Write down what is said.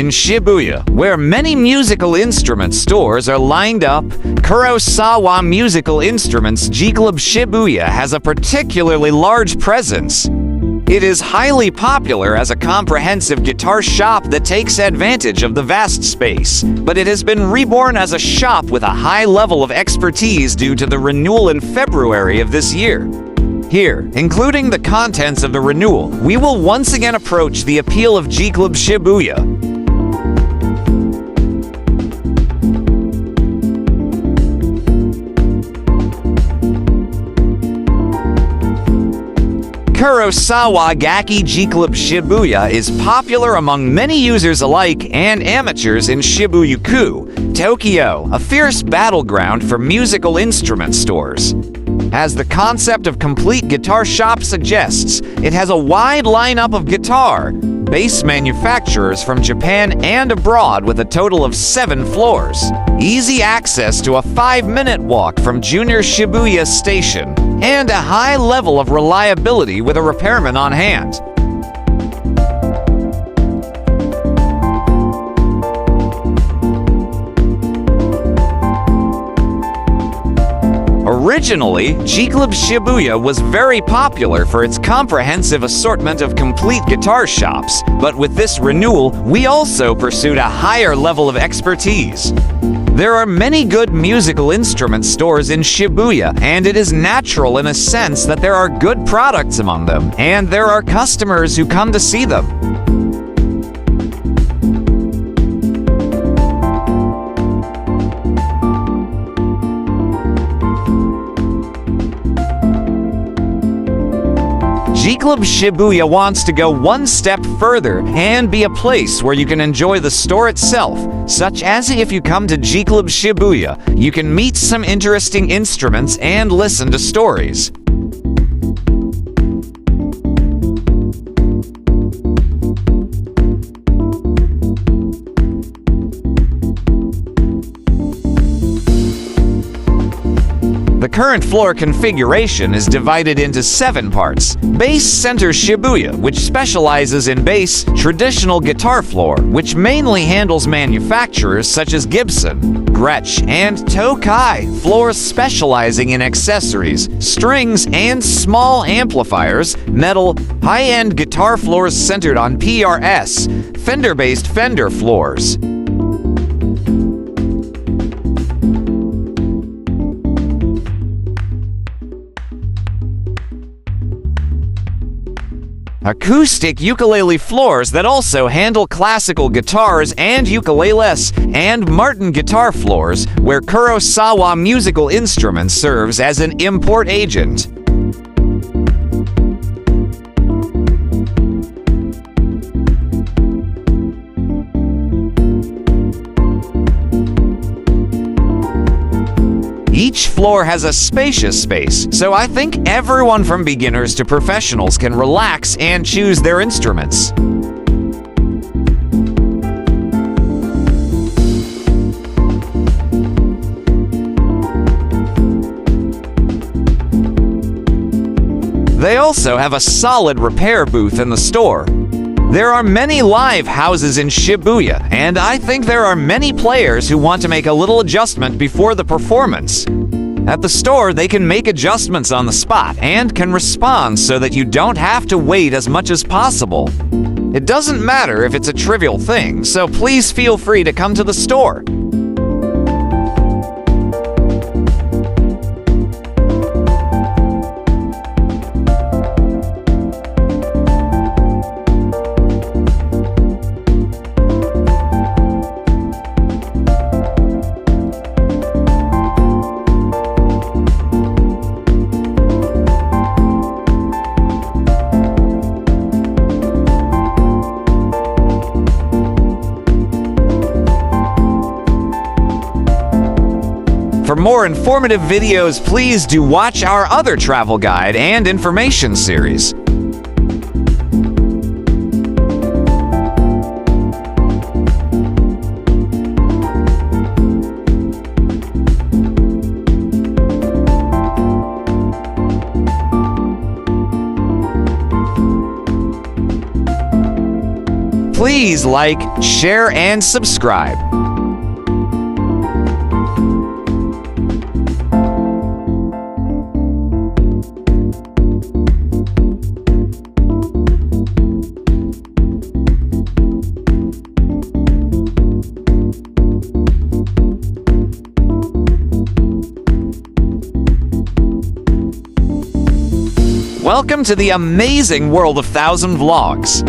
in Shibuya, where many musical instrument stores are lined up, Kurosawa Musical Instruments G Club Shibuya has a particularly large presence. It is highly popular as a comprehensive guitar shop that takes advantage of the vast space, but it has been reborn as a shop with a high level of expertise due to the renewal in February of this year. Here, including the contents of the renewal, we will once again approach the appeal of G Club Shibuya. Kurosawa Gaki G Club Shibuya is popular among many users alike and amateurs in Shibuya-ku, Tokyo, a fierce battleground for musical instrument stores. As the concept of complete guitar shop suggests, it has a wide lineup of guitar, bass manufacturers from Japan and abroad with a total of 7 floors. Easy access to a 5-minute walk from Junior Shibuya Station, and a high level of reliability with a repairman on hand. Originally, G Club Shibuya was very popular for its comprehensive assortment of complete guitar shops, but with this renewal, we also pursued a higher level of expertise. There are many good musical instrument stores in Shibuya, and it is natural in a sense that there are good products among them, and there are customers who come to see them. G Club Shibuya wants to go one step further and be a place where you can enjoy the store itself, such as if you come to G Club Shibuya, you can meet some interesting instruments and listen to stories. The current floor configuration is divided into 7 parts. Bass Center Shibuya, which specializes in bass, traditional guitar floor, which mainly handles manufacturers such as Gibson, Gretsch, and Tokai, floors specializing in accessories, strings, and small amplifiers, metal, high-end guitar floors centered on PRS, Fender-based Fender floors. Acoustic ukulele floors that also handle classical guitars and ukuleles, and Martin guitar floors, where Kurosawa Musical Instruments serves as an import agent. Each floor has a spacious space, so I think everyone from beginners to professionals can relax and choose their instruments. They also have a solid repair booth in the store. There are many live houses in Shibuya, and I think there are many players who want to make a little adjustment before the performance. At the store, they can make adjustments on the spot and can respond so that you don't have to wait as much as possible. It doesn't matter if it's a trivial thing, so please feel free to come to the store. For more informative videos, please do watch our other travel guide and information series. Please like, share, and subscribe. Welcome to the amazing world of 1000 vlogs.